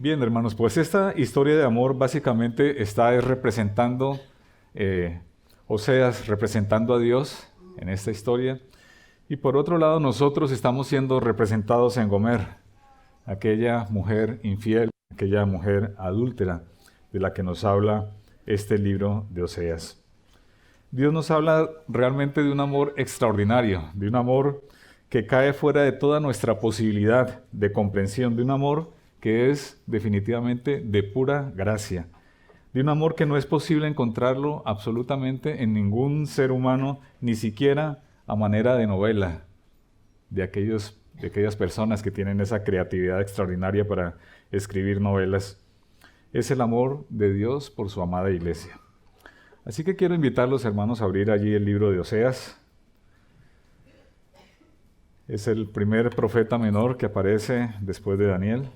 Bien, hermanos, pues esta historia de amor básicamente está representando, Oseas representando a Dios en esta historia. Y por otro lado, nosotros estamos siendo representados en Gomer, aquella mujer infiel, aquella mujer adúltera de la que nos habla este libro de Oseas. Dios nos habla realmente de un amor extraordinario, de un amor que cae fuera de toda nuestra posibilidad de comprensión, de un amor que es definitivamente de pura gracia, de un amor que no es posible encontrarlo absolutamente en ningún ser humano, ni siquiera a manera de novela, de aquellas personas que tienen esa creatividad extraordinaria para escribir novelas. Es el amor de Dios por su amada iglesia. Así que quiero invitarlos, hermanos, a abrir allí el libro de Oseas. Es el primer profeta menor que aparece después de Daniel.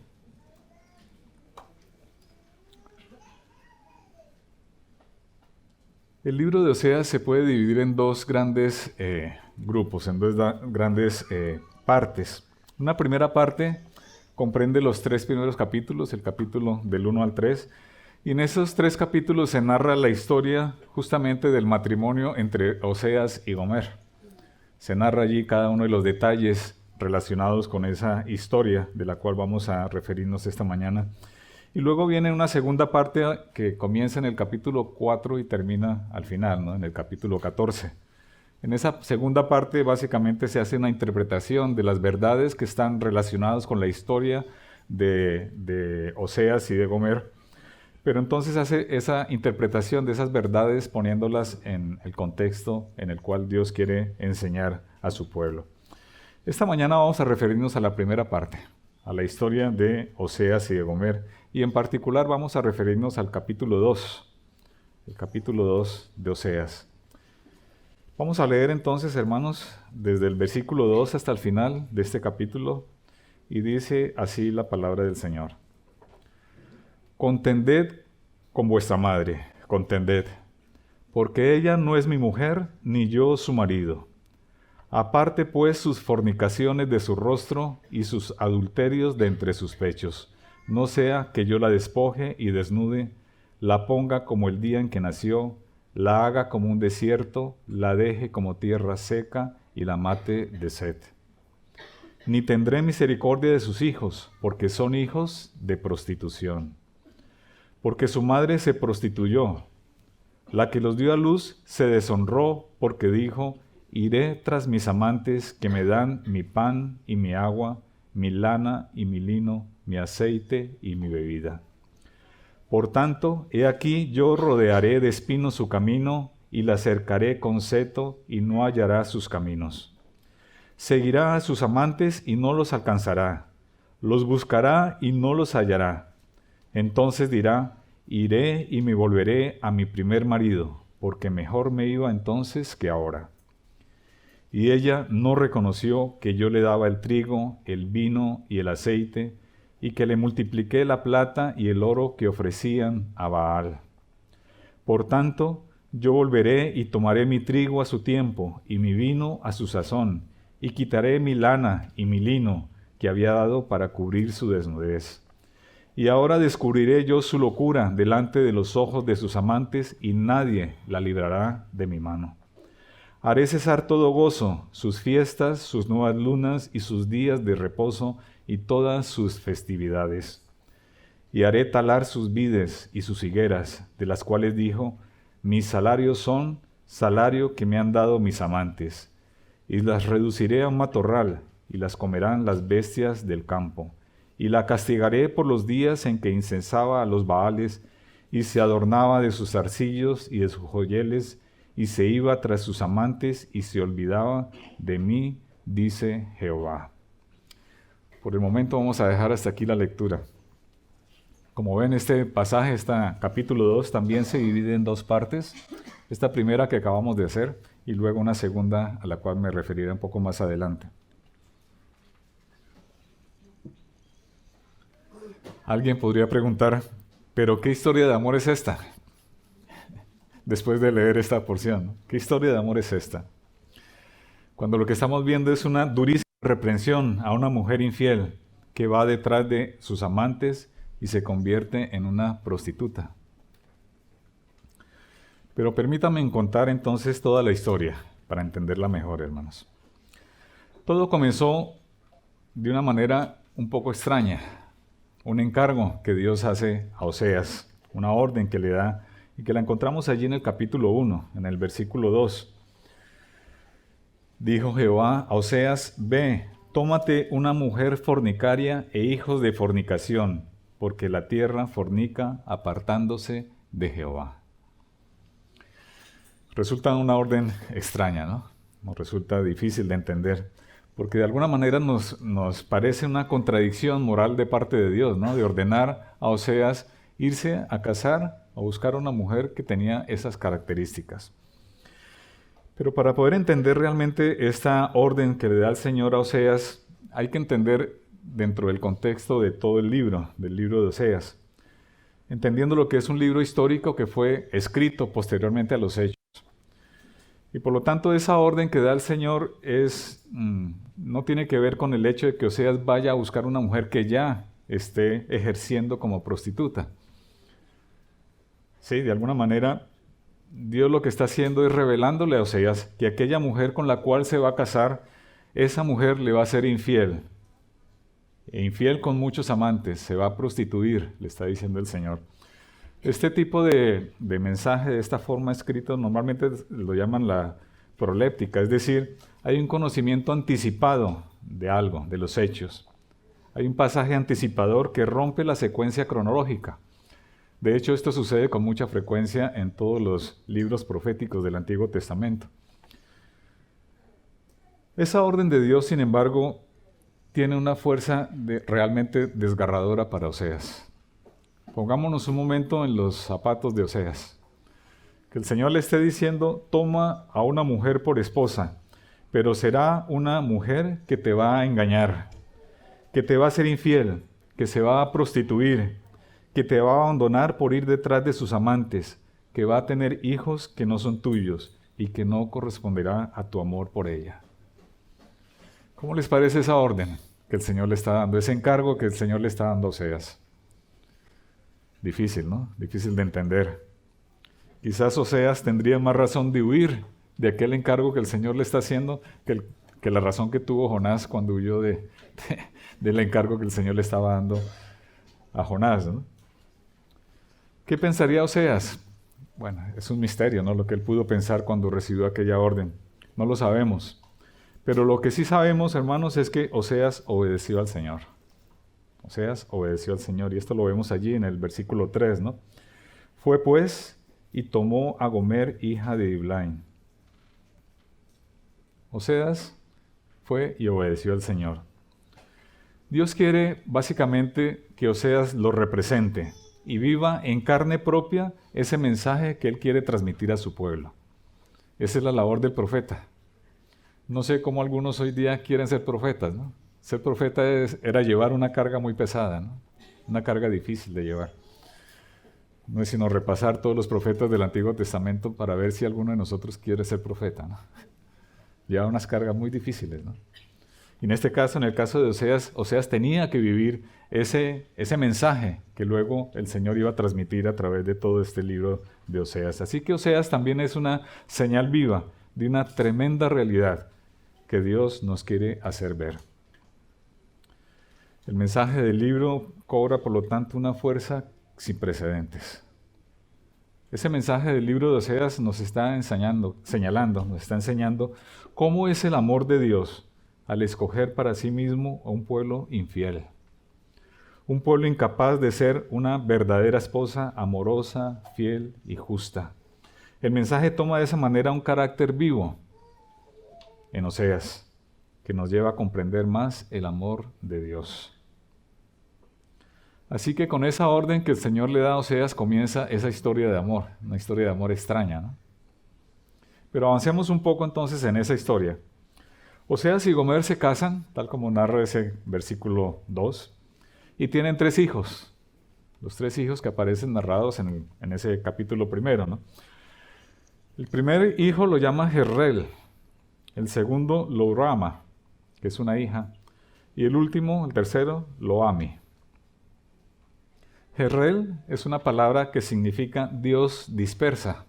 El libro de Oseas se puede dividir en dos grandes grupos, en dos grandes partes. Una primera parte comprende los 3 primeros capítulos, el capítulo del 1 al 3, y en esos 3 capítulos se narra la historia justamente del matrimonio entre Oseas y Gomer. Se narra allí cada uno de los detalles relacionados con esa historia de la cual vamos a referirnos esta mañana. Y luego viene una segunda parte que comienza en el capítulo 4 y termina al final, ¿no? En el capítulo 14. En esa segunda parte básicamente se hace una interpretación de las verdades que están relacionadas con la historia de Oseas y de Gomer, pero entonces hace esa interpretación de esas verdades poniéndolas en el contexto en el cual Dios quiere enseñar a su pueblo. Esta mañana vamos a referirnos a la primera parte, a la historia de Oseas y de Gomer, y en particular vamos a referirnos al capítulo 2, el capítulo 2 de Oseas. Vamos a leer entonces, hermanos, desde el versículo 2 hasta el final de este capítulo, y dice así la palabra del Señor. Contended con vuestra madre, contended, porque ella no es mi mujer, ni yo su marido. Aparte pues sus fornicaciones de su rostro y sus adulterios de entre sus pechos, no sea que yo la despoje y desnude, la ponga como el día en que nació, la haga como un desierto, la deje como tierra seca y la mate de sed. Ni tendré misericordia de sus hijos, porque son hijos de prostitución. Porque su madre se prostituyó, la que los dio a luz se deshonró, porque dijo, iré tras mis amantes que me dan mi pan y mi agua, mi lana y mi lino, mi aceite y mi bebida. Por tanto, he aquí yo rodearé de espinos su camino, y la cercaré con seto, y no hallará sus caminos. Seguirá a sus amantes y no los alcanzará, los buscará y no los hallará. Entonces dirá, iré y me volveré a mi primer marido, porque mejor me iba entonces que ahora. Y ella no reconoció que yo le daba el trigo, el vino y el aceite, y que le multipliqué la plata y el oro que ofrecían a Baal. Por tanto, yo volveré y tomaré mi trigo a su tiempo, y mi vino a su sazón, y quitaré mi lana y mi lino que había dado para cubrir su desnudez. Y ahora descubriré yo su locura delante de los ojos de sus amantes, y nadie la librará de mi mano. Haré cesar todo gozo, sus fiestas, sus nuevas lunas y sus días de reposo y todas sus festividades. Y haré talar sus vides y sus higueras, de las cuales dijo, mis salarios son salario que me han dado mis amantes. Y las reduciré a un matorral, y las comerán las bestias del campo. Y la castigaré por los días en que incensaba a los Baales, y se adornaba de sus zarcillos y de sus joyeles, y se iba tras sus amantes, y se olvidaba de mí, dice Jehová. Por el momento vamos a dejar hasta aquí la lectura. Como ven, este pasaje, este capítulo 2, también se divide en 2 partes. Esta primera que acabamos de hacer, y luego una segunda a la cual me referiré un poco más adelante. Alguien podría preguntar, ¿pero qué historia de amor es esta? Después de leer esta porción, ¿no? ¿Qué historia de amor es esta? Cuando lo que estamos viendo es una durísima reprensión a una mujer infiel que va detrás de sus amantes, y se convierte en una prostituta. Pero permítanme contar entonces toda la historia para entenderla mejor, hermanos. Todo comenzó de una manera un poco extraña. Un encargo que Dios hace a Oseas, una orden que le da y que la encontramos allí en el capítulo 1, en el versículo 2. Dijo Jehová a Oseas: ve, tómate una mujer fornicaria e hijos de fornicación, porque la tierra fornica apartándose de Jehová. Resulta una orden extraña, ¿no? Nos resulta difícil de entender, porque de alguna manera nos parece una contradicción moral de parte de Dios, ¿no? De ordenar a Oseas irse a casar o buscar una mujer que tenía esas características. Pero para poder entender realmente esta orden que le da el Señor a Oseas, hay que entender dentro del contexto de todo el libro, del libro de Oseas, entendiendo lo que es un libro histórico que fue escrito posteriormente a los Hechos. Y por lo tanto esa orden que da el Señor no tiene que ver con el hecho de que Oseas vaya a buscar una mujer que ya esté ejerciendo como prostituta. Sí, de alguna manera Dios lo que está haciendo es revelándole a Oseas que aquella mujer con la cual se va a casar, esa mujer le va a ser infiel. E infiel con muchos amantes, se va a prostituir, le está diciendo el Señor. Este tipo de mensaje de esta forma escrito normalmente lo llaman la proléptica, es decir, hay un conocimiento anticipado de algo, de los hechos. Hay un pasaje anticipador que rompe la secuencia cronológica. De hecho, esto sucede con mucha frecuencia en todos los libros proféticos del Antiguo Testamento. Esa orden de Dios, sin embargo, tiene una fuerza realmente desgarradora para Oseas. Pongámonos un momento en los zapatos de Oseas. Que el Señor le esté diciendo: toma a una mujer por esposa, pero será una mujer que te va a engañar, que te va a ser infiel, que se va a prostituir, que te va a abandonar por ir detrás de sus amantes, que va a tener hijos que no son tuyos y que no corresponderá a tu amor por ella. ¿Cómo les parece esa orden que el Señor le está dando, ese encargo que el Señor le está dando a Oseas? Difícil, ¿no? Difícil de entender. Quizás Oseas tendría más razón de huir de aquel encargo que el Señor le está haciendo que la razón que tuvo Jonás cuando huyó del encargo que el Señor le estaba dando a Jonás, ¿no? ¿Qué pensaría Oseas? Bueno, es un misterio, ¿no? Lo que él pudo pensar cuando recibió aquella orden. No lo sabemos. Pero lo que sí sabemos, hermanos, es que Oseas obedeció al Señor. Oseas obedeció al Señor, y esto lo vemos allí en el versículo 3, ¿no? Fue pues y tomó a Gomer, hija de Diblaim. Oseas fue y obedeció al Señor. Dios quiere básicamente que Oseas lo represente y viva en carne propia ese mensaje que él quiere transmitir a su pueblo. Esa es la labor del profeta. No sé cómo algunos hoy día quieren ser profetas, ¿no? Ser profeta era llevar una carga muy pesada, ¿no? Una carga difícil de llevar. No es sino repasar todos los profetas del Antiguo Testamento para ver si alguno de nosotros quiere ser profeta, ¿no? Lleva unas cargas muy difíciles, ¿no? Y en este caso, en el caso de Oseas, Oseas tenía que vivir ese mensaje que luego el Señor iba a transmitir a través de todo este libro de Oseas. Así que Oseas también es una señal viva de una tremenda realidad que Dios nos quiere hacer ver. El mensaje del libro cobra, por lo tanto, una fuerza sin Ese mensaje del libro de Oseas nos está señalando, nos está enseñando cómo es el amor de Dios al escoger para sí mismo a un pueblo infiel. Un pueblo incapaz de ser una verdadera esposa amorosa, fiel y justa. El mensaje toma de esa manera un carácter vivo en Oseas, que nos lleva a comprender más el amor de Dios. Así que con esa orden que el Señor le da a Oseas comienza esa historia de amor, una historia de amor extraña, ¿no? Pero avancemos un poco entonces en esa historia. Oseas y Gomer se casan, tal como narra ese versículo 2, y tienen 3 hijos. Los 3 hijos que aparecen narrados en ese capítulo primero, ¿no? El primer hijo lo llama Jerrel, el segundo Lo-Rama, que es una hija, y el último, el tercero, Lo-Ami. Jezreel es una palabra que significa Dios dispersa.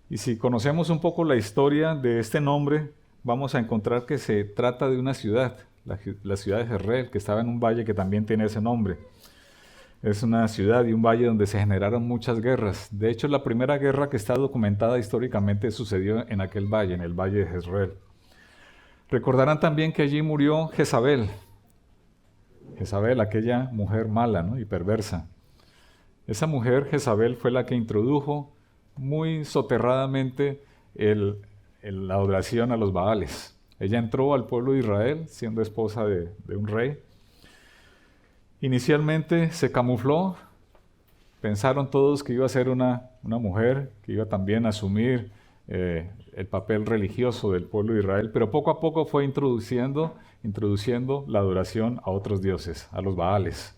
Y si conocemos un poco la historia de este nombre, vamos a encontrar que se trata de una ciudad, la ciudad de Jezreel, que estaba en un valle que también tiene ese nombre. Es una ciudad y un valle donde se generaron muchas guerras. De hecho, la primera guerra que está documentada históricamente sucedió en aquel valle, en el valle de Jezreel. Recordarán también que allí murió Jezabel. Jezabel, aquella mujer mala, ¿no?, y perversa. Esa mujer, Jezabel, fue la que introdujo muy soterradamente la adoración a los Baales. Ella entró al pueblo de Israel siendo esposa de un rey. Inicialmente se camufló, pensaron todos que iba a ser una mujer, que iba también a asumir el papel religioso del pueblo de Israel, pero poco a poco fue introduciendo la adoración a otros dioses, a los Baales,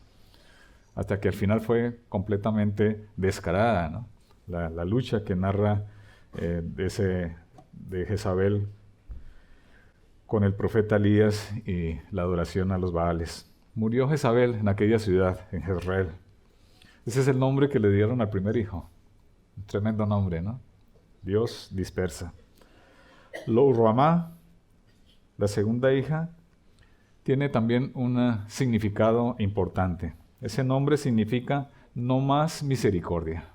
hasta que al final fue completamente descarada, ¿no? La lucha que narra de Jezabel con el profeta Elías y la adoración a los Baales. Murió Jezabel en aquella ciudad, en Jezreel. Ese es el nombre que le dieron al primer hijo. Un tremendo nombre, ¿no? Dios dispersa. Lo-Ruhamá, la segunda hija, tiene también un significado importante. Ese nombre significa no más misericordia.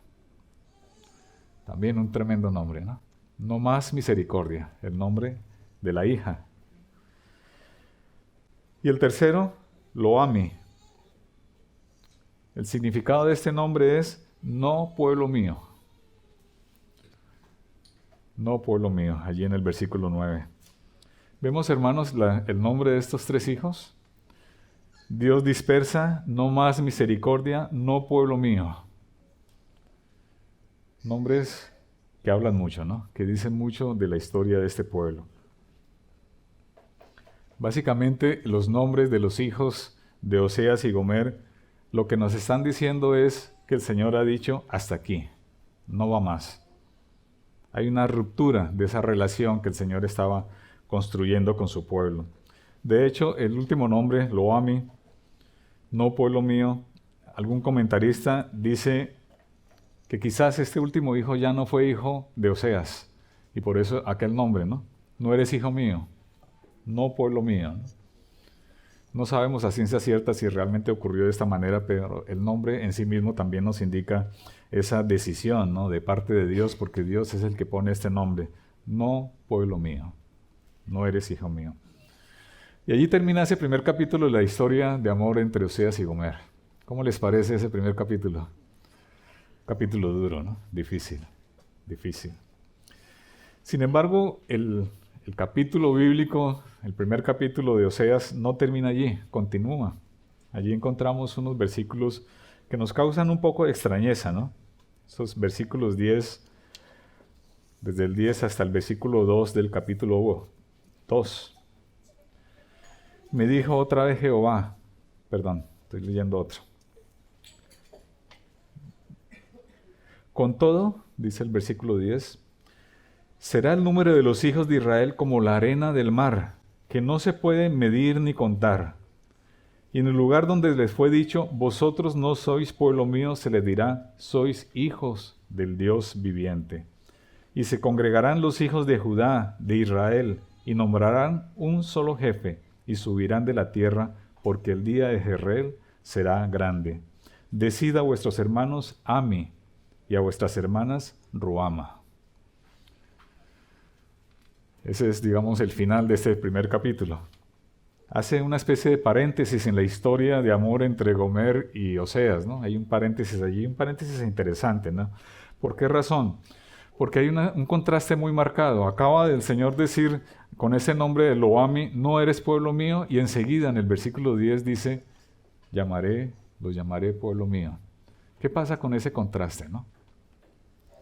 También un tremendo nombre, ¿no? No más misericordia, el nombre de la hija. Y el tercero, Lo-Ami. El significado de este nombre es no pueblo mío. No pueblo mío, allí en el versículo 9. Vemos, hermanos, el nombre de estos tres hijos. Dios dispersa, no más misericordia, no pueblo mío. Nombres que hablan mucho, ¿no? Que dicen mucho de la historia de este pueblo. Básicamente, los nombres de los hijos de Oseas y Gomer, lo que nos están diciendo es que el Señor ha dicho, hasta aquí, no va más. Hay una ruptura de esa relación que el Señor estaba construyendo con su pueblo. De hecho, el último nombre, Lo-Ami, no pueblo mío, algún comentarista dice que quizás este último hijo ya no fue hijo de Oseas, y por eso aquel nombre, ¿no? No eres hijo mío, no pueblo mío. No sabemos a ciencia cierta si realmente ocurrió de esta manera, pero el nombre en sí mismo también nos indica esa decisión, ¿no?, de parte de Dios, porque Dios es el que pone este nombre, no pueblo mío, no eres hijo mío. Y allí termina ese primer capítulo de la historia de amor entre Oseas y Gomer. ¿Cómo les parece ese primer capítulo? Capítulo duro, ¿no? Difícil. Sin embargo, el capítulo bíblico, el primer capítulo de Oseas, no termina allí, continúa. Allí encontramos unos versículos que nos causan un poco de extrañeza, ¿no? Esos versículos 10, desde el 10 hasta el versículo 2 del capítulo 2. Me dijo otra vez Jehová, perdón, estoy leyendo otro. Con todo, dice el versículo 10, será el número de los hijos de Israel como la arena del mar, que no se puede medir ni contar. Y en el lugar donde les fue dicho, vosotros no sois pueblo mío, se les dirá, sois hijos del Dios viviente. Y se congregarán los hijos de Judá, de Israel, y nombrarán un solo jefe, y subirán de la tierra, porque el día de Jezreel será grande. Decid a vuestros hermanos Ami, y a vuestras hermanas Ruhamá. Ese es, digamos, el final de este primer capítulo. Hace una especie de paréntesis en la historia de amor entre Gomer y Oseas, ¿no? Hay un paréntesis allí, un paréntesis interesante, ¿no? ¿Por qué razón? Porque hay un contraste muy marcado. Acaba el Señor decir con ese nombre de Lo-Ami, no eres pueblo mío, y enseguida en el versículo 10 dice, los llamaré pueblo mío. ¿Qué pasa con ese contraste, no?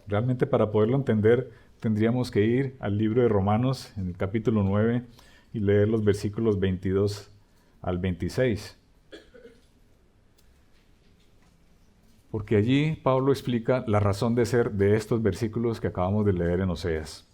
Realmente para poderlo entender tendríamos que ir al libro de Romanos, en el capítulo 9, y leer los versículos 22 al 26. Porque allí Pablo explica la razón de ser de estos versículos que acabamos de leer en Oseas.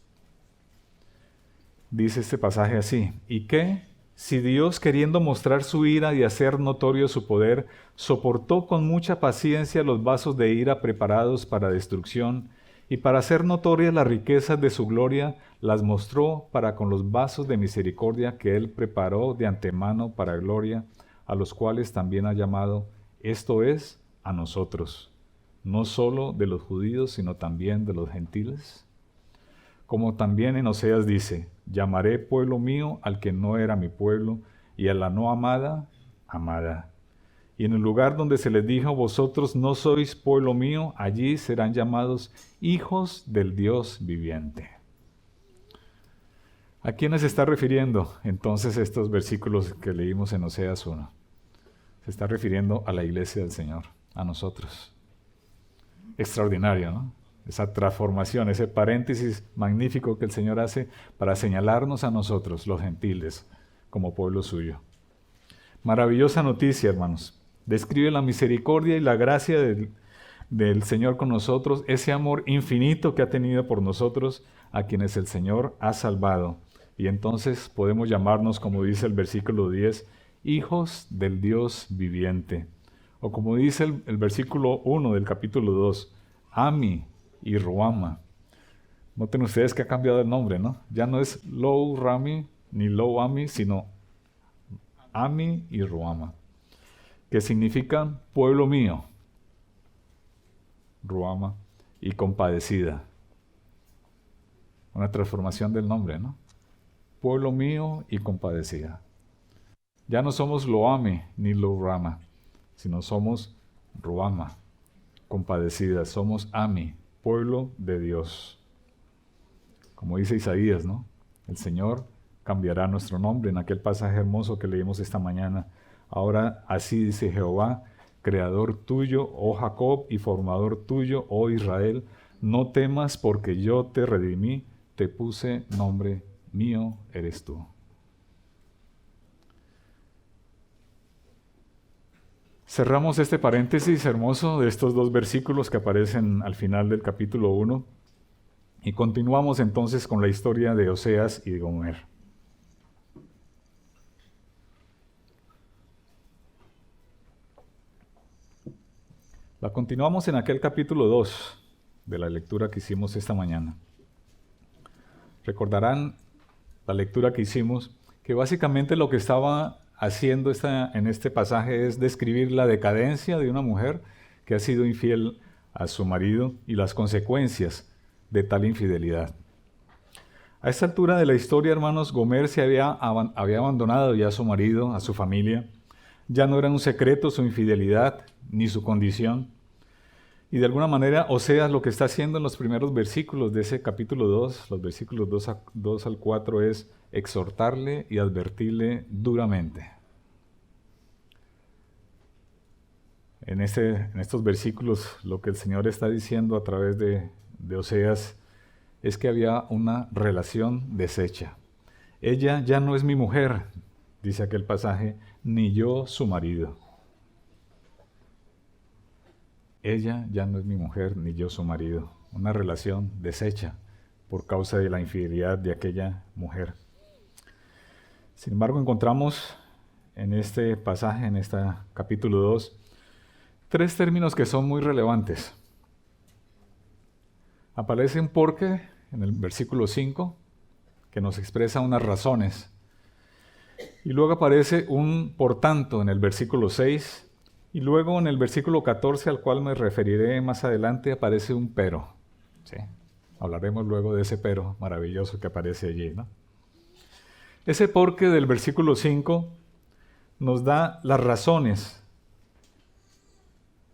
Dice este pasaje así, ¿y qué? Si Dios, queriendo mostrar su ira y hacer notorio su poder, soportó con mucha paciencia los vasos de ira preparados para destrucción, y para hacer notorias las riquezas de su gloria, las mostró para con los vasos de misericordia que Él preparó de antemano para gloria, a los cuales también ha llamado, esto es, a nosotros, no solo de los judíos, sino también de los gentiles. Como también en Oseas dice, llamaré pueblo mío al que no era mi pueblo, y a la no amada, amada. Y en el lugar donde se les dijo, vosotros no sois pueblo mío, allí serán llamados hijos del Dios viviente. ¿A quiénes se está refiriendo entonces estos versículos que leímos en Oseas 1? Se está refiriendo a la iglesia del Señor, a nosotros. Extraordinario, ¿no? Esa transformación, ese paréntesis magnífico que el Señor hace para señalarnos a nosotros, los gentiles, como pueblo suyo. Maravillosa noticia, hermanos. Describe la misericordia y la gracia del Señor con nosotros, ese amor infinito que ha tenido por nosotros, a quienes el Señor ha salvado. Y entonces podemos llamarnos, como dice el versículo 10, hijos del Dios viviente. O como dice el versículo 1 del capítulo 2, Ami y Ruama. Noten ustedes que ha cambiado el nombre, ¿no? Ya no es Lo Rami ni Lo Ami, sino Ami y Ruama, que significan pueblo mío, Ruama, y compadecida. Una transformación del nombre, ¿no? Pueblo mío y compadecida. Ya no somos Lo Ami ni Lo Rama, sino somos Ruama, compadecida. Somos Ami, pueblo de Dios. Como dice Isaías, ¿no? El Señor cambiará nuestro nombre en aquel pasaje hermoso que leímos esta mañana. Ahora así dice Jehová, creador tuyo, oh Jacob, y formador tuyo, oh Israel, no temas porque yo te redimí, te puse nombre, mío eres tú. Cerramos este paréntesis hermoso de estos dos versículos que aparecen al final del capítulo 1 y continuamos entonces con la historia de Oseas y de Gomer. La continuamos en aquel capítulo 2 de la lectura que hicimos esta mañana. Recordarán la lectura que hicimos, que básicamente lo que estaba haciendo en este pasaje es describir la decadencia de una mujer que ha sido infiel a su marido y las consecuencias de tal infidelidad. A esta altura de la historia, hermanos, Gomer había abandonado ya a su marido, a su familia. Ya no era un secreto su infidelidad ni su condición. Y de alguna manera, Oseas lo que está haciendo en los primeros versículos de ese capítulo 2, los versículos 2 al 4, es exhortarle y advertirle duramente. En estos versículos, lo que el Señor está diciendo a través de Oseas es que había una relación deshecha. Ella ya no es mi mujer, dice aquel pasaje, ni yo su marido. Ella ya no es mi mujer, ni yo su marido. Una relación deshecha por causa de la infidelidad de aquella mujer. Sin embargo, encontramos en este pasaje, en este capítulo 2, tres términos que son muy relevantes. Aparece un porque en el versículo 5, que nos expresa unas razones. Y luego aparece un por tanto en el versículo 6, y luego en el versículo 14, al cual me referiré más adelante, aparece un pero. ¿Sí? Hablaremos luego de ese pero maravilloso que aparece allí, ¿no? Ese porque del versículo 5 nos da las razones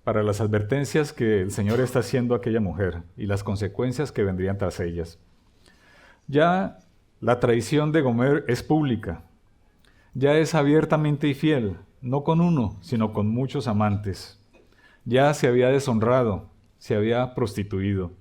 para las advertencias que el Señor está haciendo a aquella mujer y las consecuencias que vendrían tras ellas. Ya la traición de Gomer es pública, ya es abiertamente infiel, no con uno, sino con muchos amantes. Ya se había deshonrado, se había prostituido.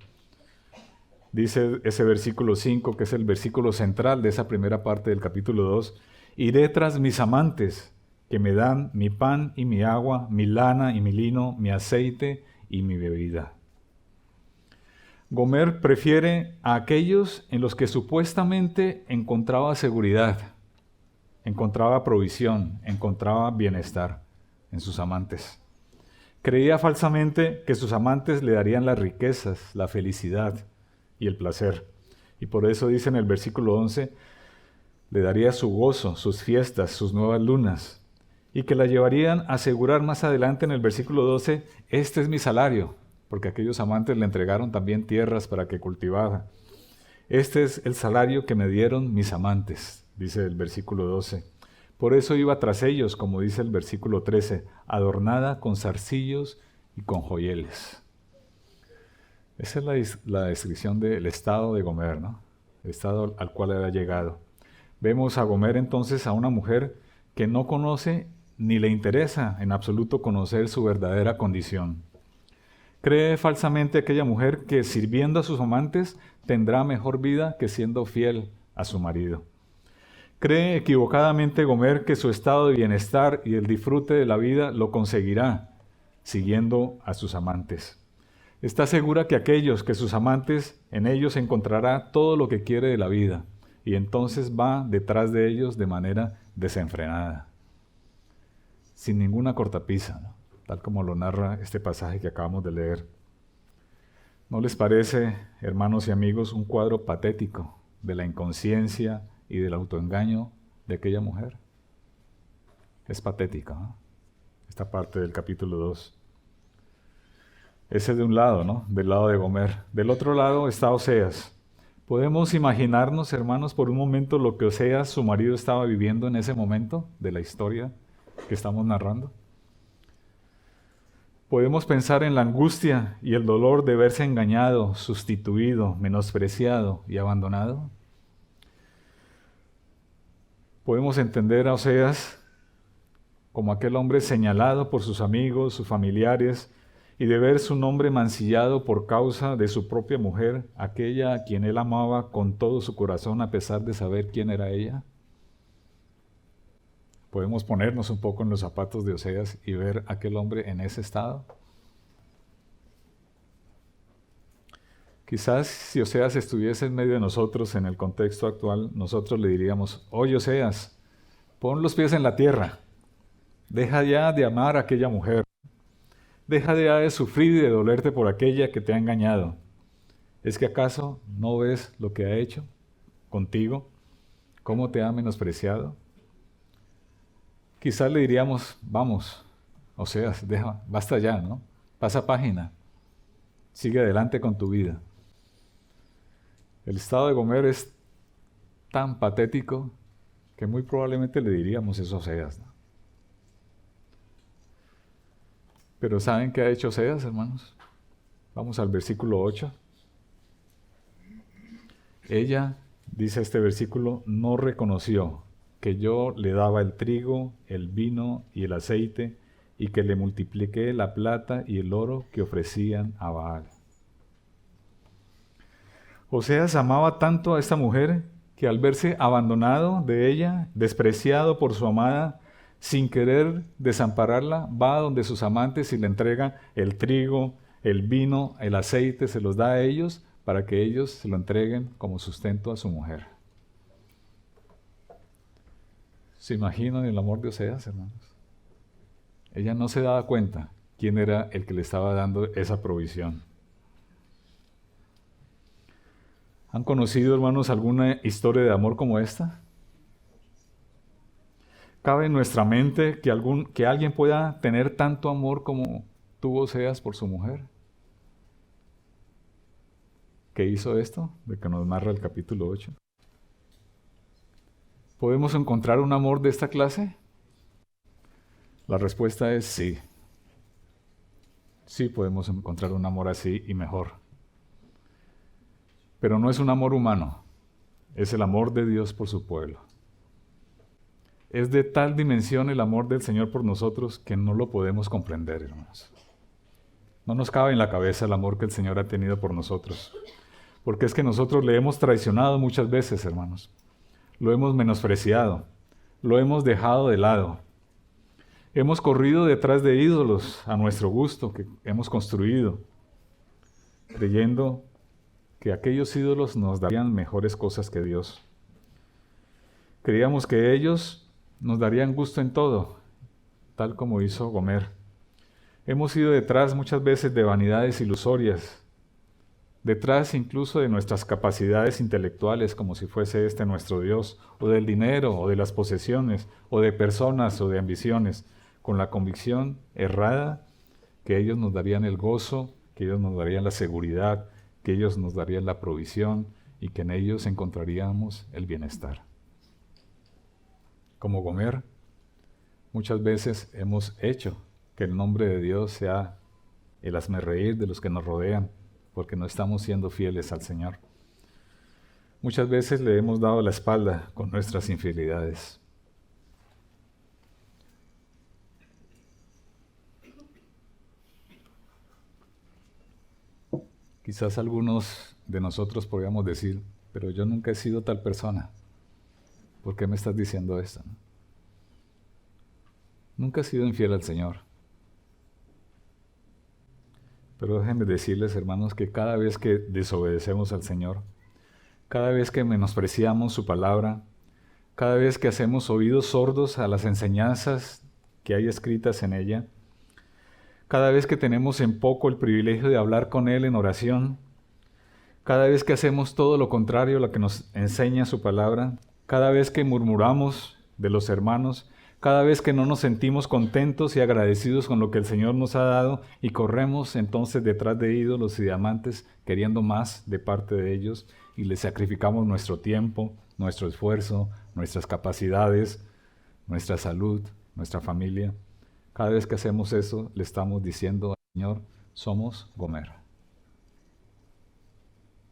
Dice ese versículo 5, que es el versículo central de esa primera parte del capítulo 2, iré tras mis amantes, que me dan mi pan y mi agua, mi lana y mi lino, mi aceite y mi bebida. Gomer prefiere a aquellos en los que supuestamente encontraba seguridad. encontraba provisión, encontraba bienestar en sus amantes. Creía falsamente que sus amantes le darían las riquezas, la felicidad y el placer. Y por eso dice en el versículo 11, le daría su gozo, sus fiestas, sus nuevas lunas, y que la llevarían a asegurar más adelante en el versículo 12, este es mi salario, porque aquellos amantes le entregaron también tierras para que cultivara. Este es el salario que me dieron mis amantes, dice el versículo 12. Por eso iba tras ellos, como dice el versículo 13, adornada con zarcillos y con joyeles. Esa es la descripción del estado de Gomer, ¿no? El estado al cual era llegado. Vemos a Gomer entonces a una mujer que no conoce ni le interesa en absoluto conocer su verdadera condición. Cree falsamente aquella mujer que sirviendo a sus amantes tendrá mejor vida que siendo fiel a su marido. Cree equivocadamente Gomer que su estado de bienestar y el disfrute de la vida lo conseguirá siguiendo a sus amantes. Está segura que que sus amantes, en ellos encontrará todo lo que quiere de la vida, y entonces va detrás de ellos de manera desenfrenada, sin ninguna cortapisa, ¿no? Tal como lo narra este pasaje que acabamos de leer. ¿No les parece, hermanos y amigos, un cuadro patético de la inconsciencia y del autoengaño de aquella mujer? Es patético, ¿no? Esta parte del capítulo 2. Ese es de un lado, ¿no? Del lado de Gomer. Del otro lado está Oseas. ¿Podemos imaginarnos, hermanos, por un momento lo que Oseas, su marido, estaba viviendo en ese momento de la historia que estamos narrando? Podemos pensar en la angustia y el dolor de verse engañado, sustituido, menospreciado y abandonado. Podemos entender a Oseas como aquel hombre señalado por sus amigos, sus familiares, y de ver su nombre mancillado por causa de su propia mujer, aquella a quien él amaba con todo su corazón a pesar de saber quién era ella. Podemos ponernos un poco en los zapatos de Oseas y ver a aquel hombre en ese estado. Quizás si Oseas estuviese en medio de nosotros en el contexto actual, nosotros le diríamos, oye Oseas, pon los pies en la tierra, deja ya de amar a aquella mujer, deja ya de sufrir y de dolerte por aquella que te ha engañado. ¿Es que acaso no ves lo que ha hecho contigo? ¿Cómo te ha menospreciado? Quizás le diríamos, vamos, Oseas, basta ya, ¿no? Pasa página, sigue adelante con tu vida. El estado de Gomer es tan patético que muy probablemente le diríamos eso a Oseas, ¿no? Pero ¿saben qué ha hecho Oseas, hermanos? Vamos al versículo 8. Ella, dice este versículo, no reconoció que yo le daba el trigo, el vino y el aceite, y que le multipliqué la plata y el oro que ofrecían a Baal. Oseas amaba tanto a esta mujer que al verse abandonado de ella, despreciado por su amada, sin querer desampararla, va a donde sus amantes y le entrega el trigo, el vino, el aceite, se los da a ellos para que ellos se lo entreguen como sustento a su mujer. ¿Se imaginan el amor de Oseas, hermanos? Ella no se daba cuenta quién era el que le estaba dando esa provisión. ¿Han conocido, hermanos, alguna historia de amor como esta? ¿Cabe en nuestra mente que alguien pueda tener tanto amor como tuvo Oseas por su mujer? ¿Qué hizo esto? De que nos narra el capítulo 8. ¿Podemos encontrar un amor de esta clase? La respuesta es sí. Sí podemos encontrar un amor así y mejor. Pero no es un amor humano, es el amor de Dios por su pueblo. Es de tal dimensión el amor del Señor por nosotros que no lo podemos comprender, hermanos. No nos cabe en la cabeza el amor que el Señor ha tenido por nosotros. Porque es que nosotros le hemos traicionado muchas veces, hermanos. Lo hemos menospreciado, lo hemos dejado de lado. Hemos corrido detrás de ídolos a nuestro gusto que hemos construido, creyendo que aquellos ídolos nos darían mejores cosas que Dios. Creíamos que ellos nos darían gusto en todo, tal como hizo Gomer. Hemos ido detrás muchas veces de vanidades ilusorias, detrás incluso de nuestras capacidades intelectuales, como si fuese este nuestro Dios, o del dinero, o de las posesiones, o de personas, o de ambiciones, con la convicción errada que ellos nos darían el gozo, que ellos nos darían la seguridad, que ellos nos darían la provisión y que en ellos encontraríamos el bienestar. Como Gomer, muchas veces hemos hecho que el nombre de Dios sea el hazmerreír de los que nos rodean, porque no estamos siendo fieles al Señor. Muchas veces le hemos dado la espalda con nuestras infidelidades. Quizás algunos de nosotros podríamos decir, pero yo nunca he sido tal persona. ¿Por qué me estás diciendo esto? Nunca he sido infiel al Señor. Pero déjenme decirles, hermanos, que cada vez que desobedecemos al Señor, cada vez que menospreciamos su palabra, cada vez que hacemos oídos sordos a las enseñanzas que hay escritas en ella, cada vez que tenemos en poco el privilegio de hablar con Él en oración, cada vez que hacemos todo lo contrario a lo que nos enseña su palabra, cada vez que murmuramos de los hermanos, cada vez que no nos sentimos contentos y agradecidos con lo que el Señor nos ha dado y corremos entonces detrás de ídolos y diamantes queriendo más de parte de ellos y les sacrificamos nuestro tiempo, nuestro esfuerzo, nuestras capacidades, nuestra salud, nuestra familia. Cada vez que hacemos eso le estamos diciendo al Señor, somos Gomer.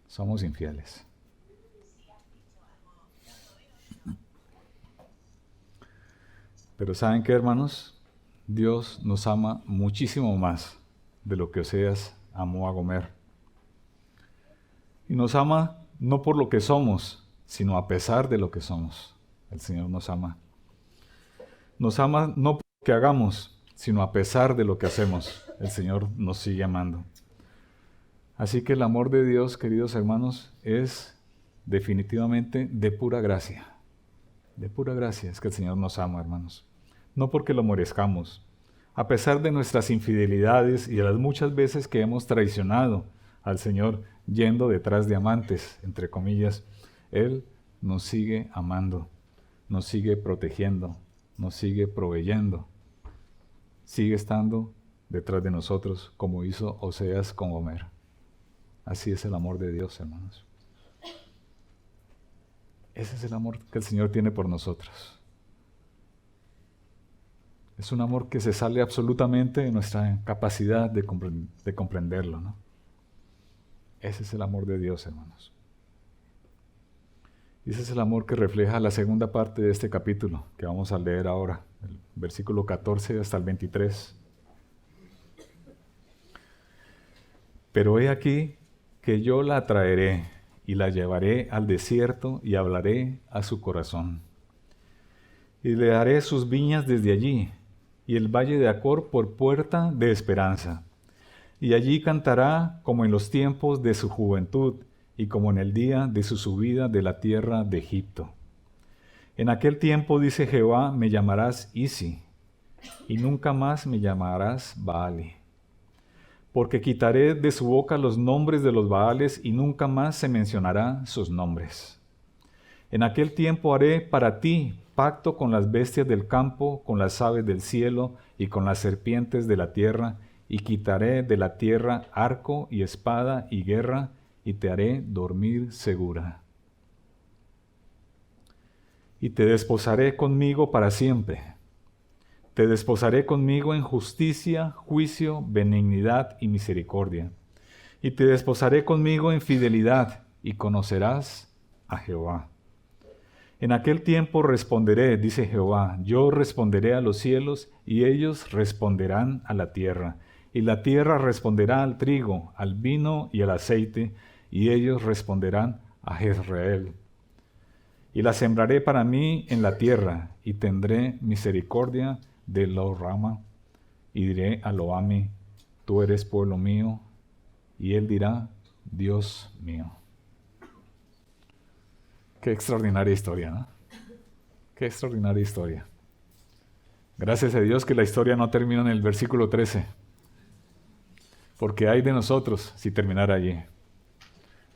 Somos infieles. Pero ¿saben qué, hermanos? Dios nos ama muchísimo más de lo que Oseas amó a Gomer. Y nos ama no por lo que somos, sino a pesar de lo que somos. El Señor nos ama. Nos ama no por lo que hagamos, sino a pesar de lo que hacemos. El Señor nos sigue amando. Así que el amor de Dios, queridos hermanos, es definitivamente de pura gracia. De pura gracia es que el Señor nos ama, hermanos. No porque lo merezcamos. A pesar de nuestras infidelidades y de las muchas veces que hemos traicionado al Señor yendo detrás de amantes, entre comillas, Él nos sigue amando, nos sigue protegiendo, nos sigue proveyendo. Sigue estando detrás de nosotros como hizo Oseas con Gomer. Así es el amor de Dios, hermanos. Ese es el amor que el Señor tiene por nosotros. Es un amor que se sale absolutamente de nuestra capacidad de comprenderlo, ¿no? Ese es el amor de Dios, hermanos. Y ese es el amor que refleja la segunda parte de este capítulo que vamos a leer ahora, el versículo 14 hasta el 23. Pero he aquí que yo la traeré y la llevaré al desierto y hablaré a su corazón. Y le daré sus viñas desde allí, y el valle de Acor por puerta de esperanza. Y allí cantará como en los tiempos de su juventud, y como en el día de su subida de la tierra de Egipto. En aquel tiempo, dice Jehová, me llamarás Isi, y nunca más me llamarás Baali. Porque quitaré de su boca los nombres de los Baales, y nunca más se mencionará sus nombres. En aquel tiempo haré para ti pacto con las bestias del campo, con las aves del cielo y con las serpientes de la tierra, y quitaré de la tierra arco y espada y guerra, y te haré dormir segura. Y te desposaré conmigo para siempre. Te desposaré conmigo en justicia, juicio, benignidad y misericordia. Y te desposaré conmigo en fidelidad, y conocerás a Jehová. En aquel tiempo responderé, dice Jehová, yo responderé a los cielos, y ellos responderán a la tierra. Y la tierra responderá al trigo, al vino y al aceite, y ellos responderán a Jezreel. Y la sembraré para mí en la tierra, y tendré misericordia de Lo-Rama, y diré a Lo-Ami, tú eres pueblo mío, y él dirá, Dios mío. Qué extraordinaria historia, ¿no? Qué extraordinaria historia. Gracias a Dios que la historia no termina en el versículo 13, porque hay de nosotros si terminara allí.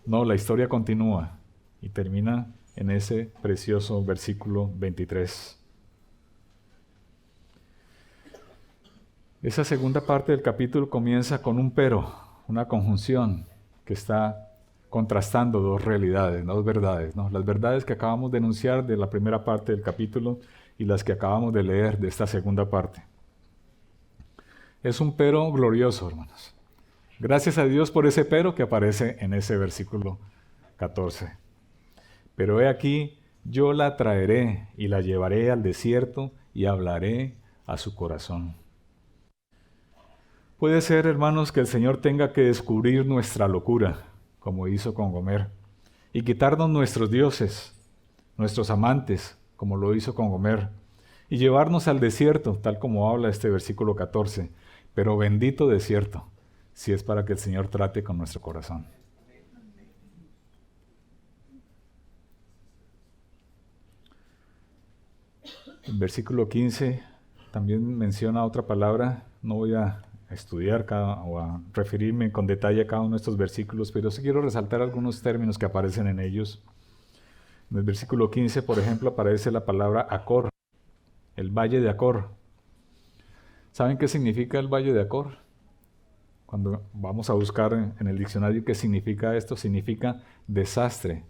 No, la historia continúa y termina en ese precioso versículo 23. Esa segunda parte del capítulo comienza con un pero, una conjunción que está contrastando dos realidades, dos verdades, ¿no? Las verdades que acabamos de enunciar de la primera parte del capítulo y las que acabamos de leer de esta segunda parte. Es un pero glorioso, hermanos. Gracias a Dios por ese pero que aparece en ese versículo 14. Pero he aquí, yo la traeré y la llevaré al desierto y hablaré a su corazón. Puede ser, hermanos, que el Señor tenga que descubrir nuestra locura, como hizo con Gomer, y quitarnos nuestros dioses, nuestros amantes, como lo hizo con Gomer, y llevarnos al desierto, tal como habla este versículo 14. Pero bendito desierto, si es para que el Señor trate con nuestro corazón. El versículo 15 también menciona otra palabra. No voy a estudiar o a referirme con detalle a cada uno de estos versículos, pero sí quiero resaltar algunos términos que aparecen en ellos. En el versículo 15, por ejemplo, aparece la palabra Acor, el valle de Acor. ¿Saben qué significa el valle de Acor? Cuando vamos a buscar en el diccionario qué significa esto, significa desastre,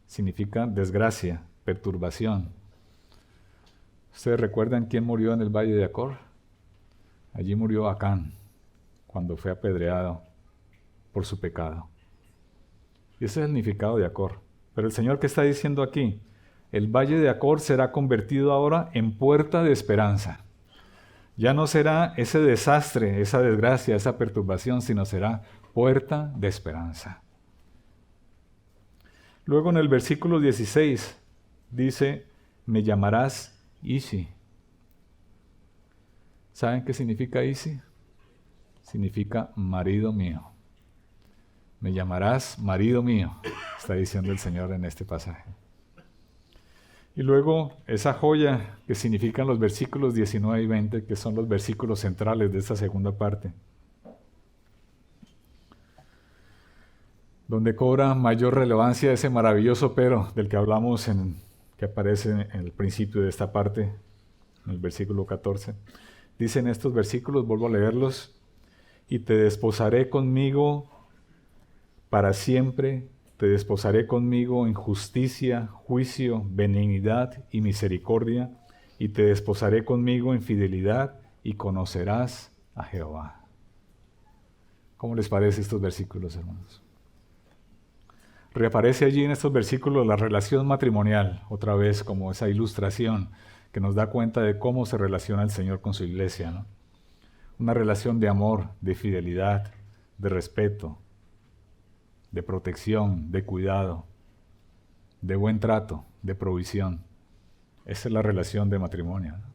significa desgracia, perturbación. ¿Ustedes recuerdan quién murió en el valle de Acor? Allí murió Acán, cuando fue apedreado por su pecado. Y ese es el significado de Acor. Pero el Señor, ¿qué está diciendo aquí? El valle de Acor será convertido ahora en puerta de esperanza. Ya no será ese desastre, esa desgracia, esa perturbación, sino será puerta de esperanza. Luego en el versículo 16 dice, me llamarás Ishi. ¿Saben qué significa Ishi? Significa marido mío. Me llamarás marido mío, está diciendo el Señor en este pasaje. Y luego esa joya que significan los versículos 19 y 20, que son los versículos centrales de esta segunda parte, donde cobra mayor relevancia ese maravilloso pero del que hablamos, que aparece en el principio de esta parte, en el versículo 14. Dicen estos versículos, vuelvo a leerlos, y te desposaré conmigo para siempre, te desposaré conmigo en justicia, juicio, benignidad y misericordia, y te desposaré conmigo en fidelidad, y conocerás a Jehová. ¿Cómo les parece estos versículos, hermanos? Reaparece allí en estos versículos la relación matrimonial, otra vez como esa ilustración que nos da cuenta de cómo se relaciona el Señor con su iglesia, ¿no? Una relación de amor, de fidelidad, de respeto, de protección, de cuidado, de buen trato, de provisión. Esa es la relación de matrimonio, ¿no?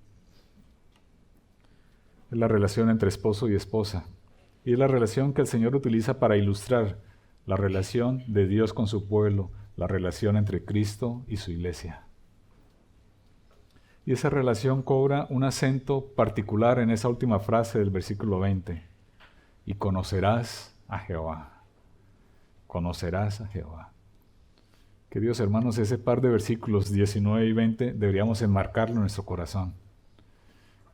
Es la relación entre esposo y esposa. Y es la relación que el Señor utiliza para ilustrar la relación de Dios con su pueblo, la relación entre Cristo y su iglesia. Y esa relación cobra un acento particular en esa última frase del versículo 20. Y conocerás a Jehová. Conocerás a Jehová. Queridos hermanos, ese par de versículos 19 y 20 deberíamos enmarcarlo en nuestro corazón.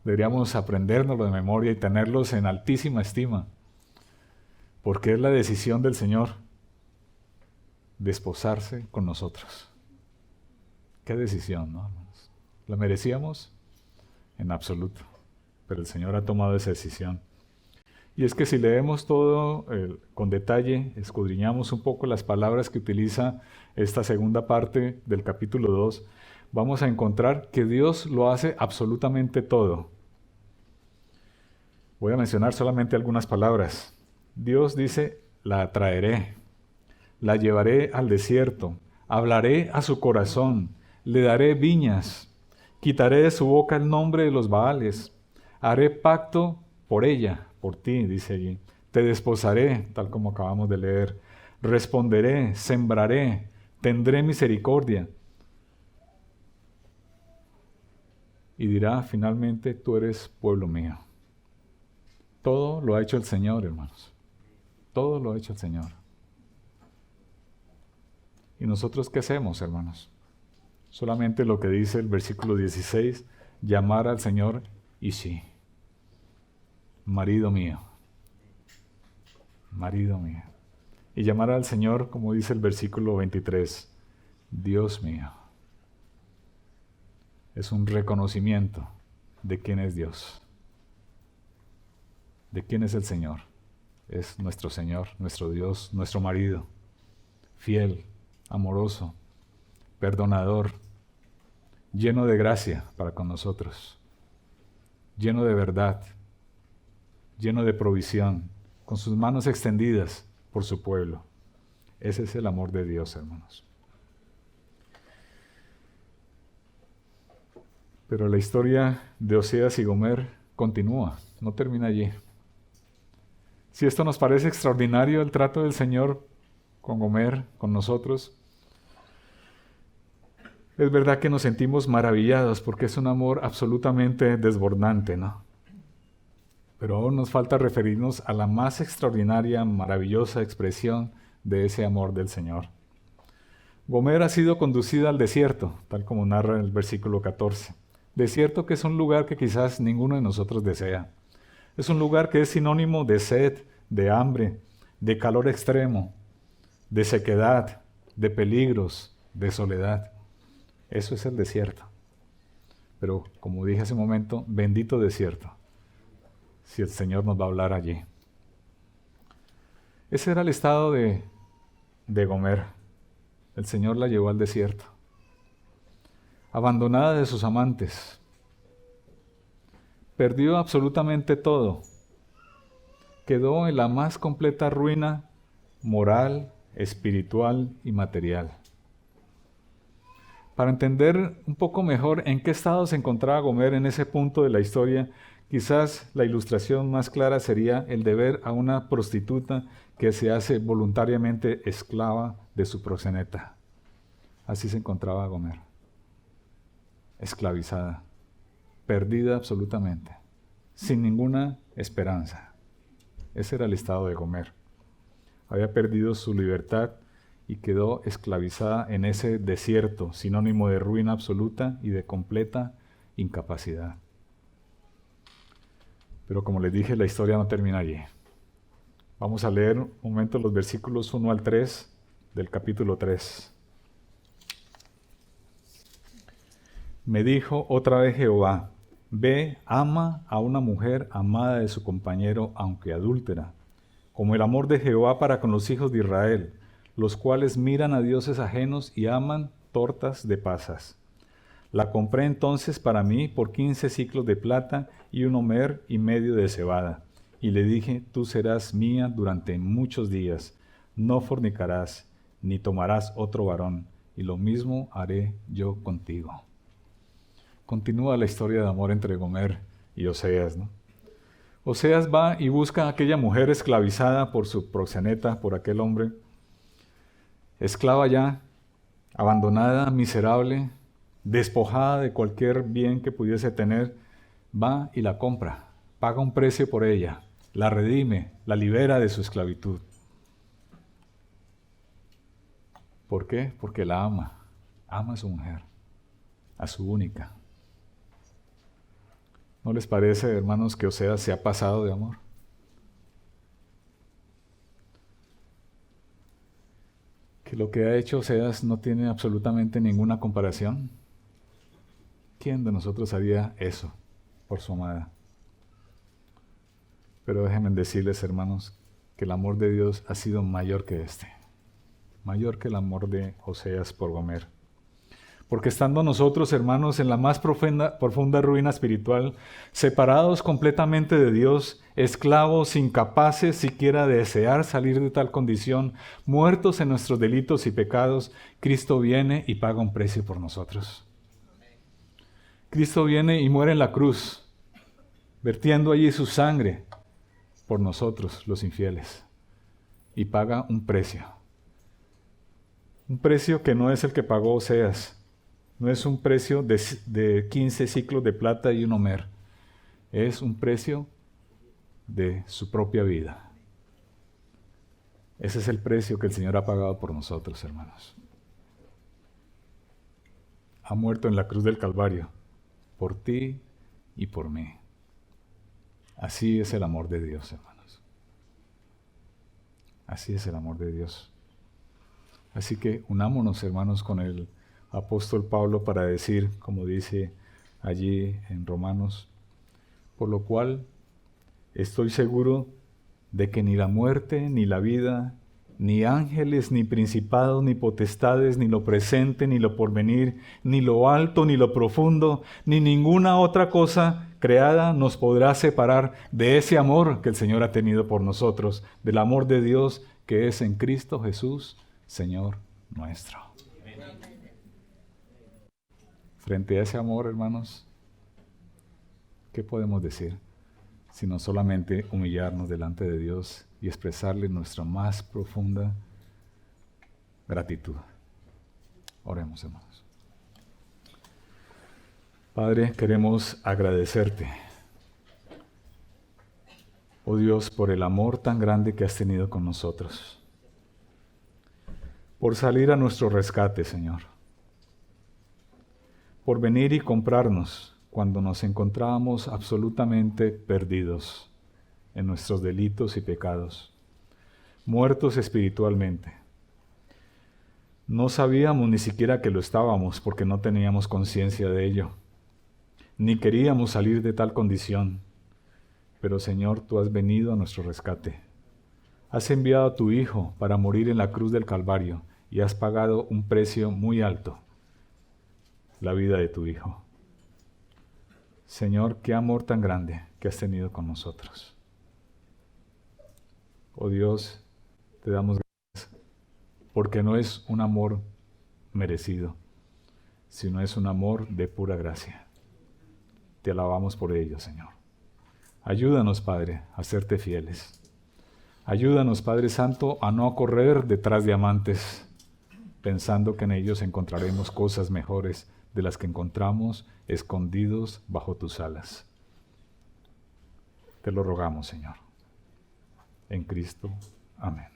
Deberíamos aprendérnoslo de memoria y tenerlos en altísima estima, porque es la decisión del Señor desposarse con nosotros. Qué decisión, ¿no, hermanos? ¿La merecíamos? En absoluto, pero el Señor ha tomado esa decisión. Y es que si leemos todo con detalle, escudriñamos un poco las palabras que utiliza esta segunda parte del capítulo 2, vamos a encontrar que Dios lo hace absolutamente todo. Voy a mencionar solamente algunas palabras. Dios dice, la traeré, la llevaré al desierto, hablaré a su corazón, le daré viñas, quitaré de su boca el nombre de los Baales, haré pacto por ella, por ti, dice allí. Te desposaré, tal como acabamos de leer. Responderé, sembraré, tendré misericordia. y dirá finalmente, tú eres pueblo mío. Todo lo ha hecho el Señor, hermanos. Todo lo ha hecho el Señor. ¿Y nosotros qué hacemos, hermanos? Solamente lo que dice el versículo 16, llamar al Señor Ishi, marido mío, marido mío. Y llamar al Señor, como dice el versículo 23, Dios mío. Es un reconocimiento de quién es Dios, de quién es el Señor. Es nuestro Señor, nuestro Dios, nuestro marido, fiel, amoroso, perdonador, lleno de gracia para con nosotros, lleno de verdad, lleno de provisión, con sus manos extendidas por su pueblo. Ese es el amor de Dios, hermanos. Pero la historia de Oseas y Gomer continúa, no termina allí. Si esto nos parece extraordinario, el trato del Señor con Gomer, con nosotros, es verdad que nos sentimos maravillados porque es un amor absolutamente desbordante, ¿no? Pero aún nos falta referirnos a la más extraordinaria, maravillosa expresión de ese amor del Señor. Gomer ha sido conducida al desierto, tal como narra el versículo 14. Desierto que es un lugar que quizás ninguno de nosotros desea. Es un lugar que es sinónimo de sed, de hambre, de calor extremo, de sequedad, de peligros, de soledad. Eso es el desierto. Pero, como dije hace un momento, bendito desierto, si el Señor nos va a hablar allí. Ese era el estado de Gomer. El Señor la llevó al desierto, abandonada de sus amantes. Perdió absolutamente todo. Quedó en la más completa ruina moral, espiritual y material. Para entender un poco mejor en qué estado se encontraba Gomer en ese punto de la historia, quizás la ilustración más clara sería el de ver a una prostituta que se hace voluntariamente esclava de su proxeneta. Así se encontraba Gomer, esclavizada, perdida absolutamente, sin ninguna esperanza. Ese era el estado de Gomer. Había perdido su libertad y quedó esclavizada en ese desierto, sinónimo de ruina absoluta y de completa incapacidad. Pero como les dije, la historia no termina allí. Vamos a leer un momento los versículos 1 al 3 del capítulo 3. Me dijo otra vez Jehová, ve, ama a una mujer amada de su compañero, aunque adúltera, como el amor de Jehová para con los hijos de Israel, los cuales miran a dioses ajenos y aman tortas de pasas. La compré entonces para mí por 15 siclos de plata y 1 homer y medio de cebada. Y le dije, tú serás mía durante muchos días, no fornicarás, ni tomarás otro varón, y lo mismo haré yo contigo. Continúa la historia de amor entre Gomer y Oseas, ¿no? Oseas va y busca a aquella mujer esclavizada por su proxeneta, por aquel hombre, esclava ya, abandonada, miserable, despojada de cualquier bien que pudiese tener, va y la compra, paga un precio por ella, la redime, la libera de su esclavitud. ¿Por qué? Porque la ama a su mujer, a su única. ¿No les parece, hermanos, que Oseas se ha pasado de amor? Que lo que ha hecho Oseas no tiene absolutamente ninguna comparación. ¿Quién de nosotros haría eso por su amada? Pero déjenme decirles, hermanos, que el amor de Dios ha sido mayor que este, mayor que el amor de Oseas por Gomer. Porque estando nosotros, hermanos, en la más profunda ruina espiritual, separados completamente de Dios, esclavos, incapaces siquiera de desear salir de tal condición, muertos en nuestros delitos y pecados, Cristo viene y paga un precio por nosotros. Cristo viene y muere en la cruz, vertiendo allí su sangre por nosotros, los infieles, y paga un precio. Un precio que no es el que pagó Oseas, No es un precio de 15 ciclos de plata y un homer. Es un precio de su propia vida. Ese es el precio que el Señor ha pagado por nosotros, hermanos. Ha muerto en la cruz del Calvario, por ti y por mí. Así es el amor de Dios, hermanos. Así es el amor de Dios. Así que unámonos, hermanos, con el apóstol Pablo para decir, como dice allí en Romanos, por lo cual estoy seguro de que ni la muerte, ni la vida, ni ángeles, ni principados, ni potestades, ni lo presente, ni lo porvenir, ni lo alto, ni lo profundo, ni ninguna otra cosa creada nos podrá separar de ese amor que el Señor ha tenido por nosotros, del amor de Dios que es en Cristo Jesús, Señor nuestro. Frente a ese amor, hermanos, ¿qué podemos decir? Sino solamente humillarnos delante de Dios y expresarle nuestra más profunda gratitud. Oremos, hermanos. Padre, queremos agradecerte, oh Dios, por el amor tan grande que has tenido con nosotros, por salir a nuestro rescate, Señor, por venir y comprarnos cuando nos encontrábamos absolutamente perdidos en nuestros delitos y pecados, muertos espiritualmente. No sabíamos ni siquiera que lo estábamos porque no teníamos conciencia de ello, ni queríamos salir de tal condición. Pero Señor, tú has venido a nuestro rescate. Has enviado a tu Hijo para morir en la cruz del Calvario y has pagado un precio muy alto, la vida de tu Hijo. Señor, qué amor tan grande que has tenido con nosotros. Oh Dios, te damos gracias, porque no es un amor merecido, sino es un amor de pura gracia. Te alabamos por ello, Señor. Ayúdanos, Padre, a serte fieles. Ayúdanos, Padre Santo, a no correr detrás de amantes, pensando que en ellos encontraremos cosas mejores de las que encontramos escondidos bajo tus alas. Te lo rogamos, Señor. En Cristo. Amén.